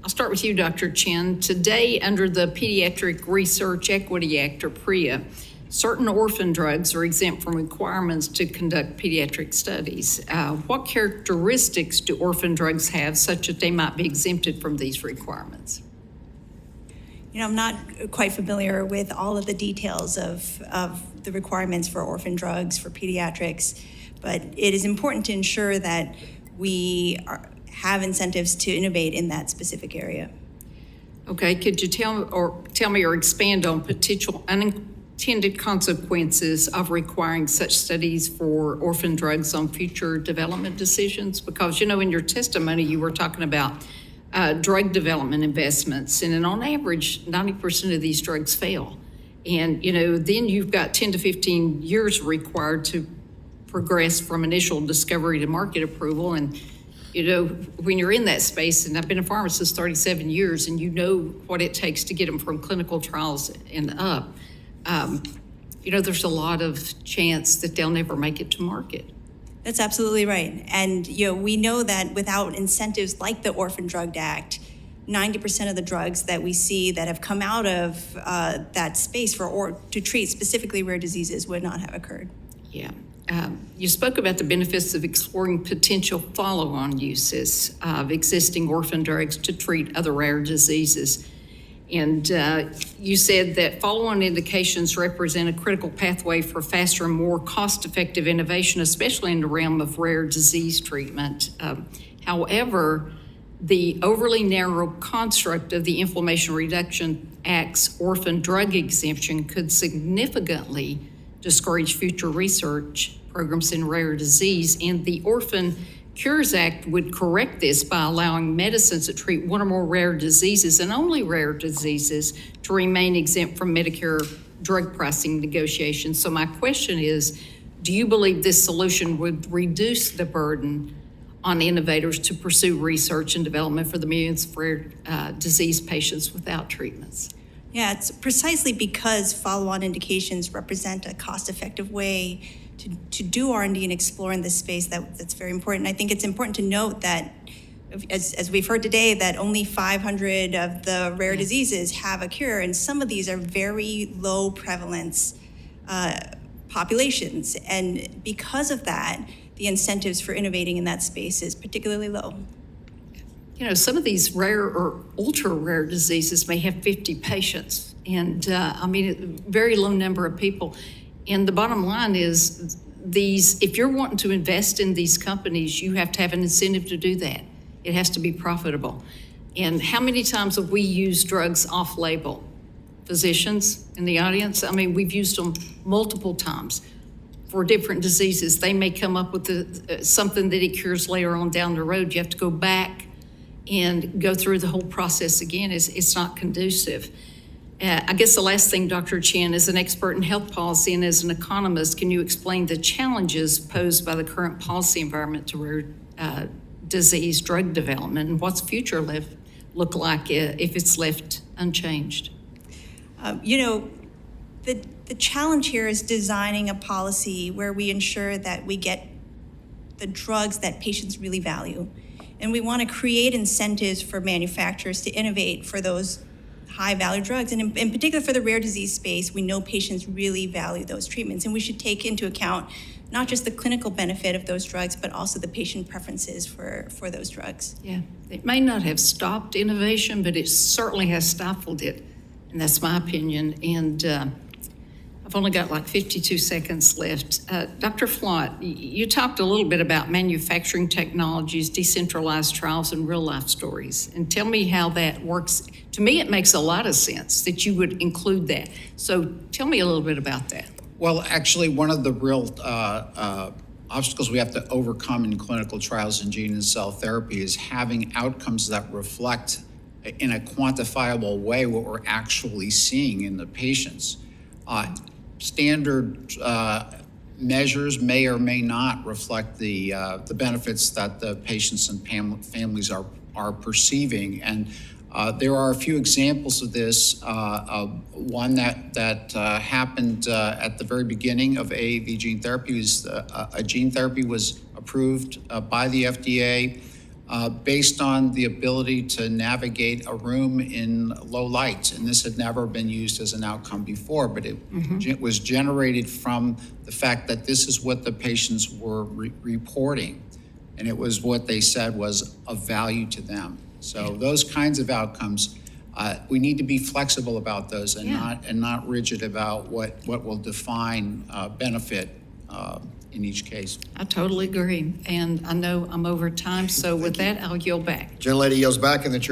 I'll start with you, Dr. Chen. Today, under the Pediatric Research Equity Act, or PREA, certain orphan drugs are exempt from requirements to conduct pediatric studies. What characteristics do orphan drugs have such that they might be exempted from these requirements? I'm not quite familiar with all of the details of the requirements for orphan drugs for pediatrics, but it is important to ensure that we have incentives to innovate in that specific area. Okay, could you tell me or expand on potential unintended consequences of requiring such studies for orphan drugs on future development decisions? Because, in your testimony, you were talking about drug development investments, and on average, 90% of these drugs fail. And, then you've got 10 to 15 years required to progress from initial discovery to market approval. And, when you're in that space, and I've been a pharmacist 37 years, and what it takes to get them from clinical trials and up, there's a lot of chance that they'll never make it to market. That's absolutely right. And, we know that without incentives like the Orphan Drug Act, 90% of the drugs that we see that have come out of that space to treat specifically rare diseases would not have occurred. Yeah. You spoke about the benefits of exploring potential follow-on uses of existing orphan drugs to treat other rare diseases. And you said that follow-on indications represent a critical pathway for faster and more cost-effective innovation, especially in the realm of rare disease treatment. However, the overly narrow construct of the Inflammation Reduction Act's orphan drug exemption could significantly discourage future research programs in rare disease, and the Orphan Cures Act would correct this by allowing medicines that treat one or more rare diseases, and only rare diseases, to remain exempt from Medicare drug pricing negotiations. So my question is, do you believe this solution would reduce the burden on innovators to pursue research and development for the millions of rare disease patients without treatments? Yeah, it's precisely because follow-on indications represent a cost-effective way to do R&D and explore in this space that's very important. I think it's important to note that, as we've heard today, that only 500 of the rare diseases have a cure, and some of these are very low prevalence populations. And because of that, the incentives for innovating in that space is particularly low. Some of these rare or ultra rare diseases may have 50 patients, and a very low number of people. And the bottom line is if you're wanting to invest in these companies, you have to have an incentive to do that. It has to be profitable. And how many times have we used drugs off-label? Physicians in the audience, we've used them multiple times for different diseases. They may come up with something that it cures later on down the road. You have to go back and go through the whole process again. It's not conducive. I guess the last thing, Dr. Chen, as an expert in health policy and as an economist, can you explain the challenges posed by the current policy environment to rare disease drug development, and what's the future look like if it's left unchanged? The challenge here is designing a policy where we ensure that we get the drugs that patients really value. And we want to create incentives for manufacturers to innovate for those high-value drugs. And in particular for the rare disease space, we know patients really value those treatments. And we should take into account not just the clinical benefit of those drugs, but also the patient preferences for those drugs. Yeah, it may not have stopped innovation, but it certainly has stifled it. And that's my opinion. And I've only got like 52 seconds left. Dr. Flott, you talked a little bit about manufacturing technologies, decentralized trials, and real-life stories. And tell me how that works. To me, it makes a lot of sense that you would include that. So tell me a little bit about that. Well, actually, one of the real obstacles we have to overcome in clinical trials in gene and cell therapy is having outcomes that reflect in a quantifiable way what we're actually seeing in the patients. Standard measures may or may not reflect the benefits that the patients and families are perceiving. And there are a few examples of this. One that happened at the very beginning of AAV gene therapy was a gene therapy was approved by the FDA based on the ability to navigate a room in low light. And this had never been used as an outcome before, but it was generated from the fact that this is what the patients were reporting. And it was what they said was of value to them. So those kinds of outcomes, we need to be flexible about those and not rigid about what will define benefit in each case. I totally agree. And I know I'm over time, so with that, I'll yield back. Gentlelady yields back in the chair.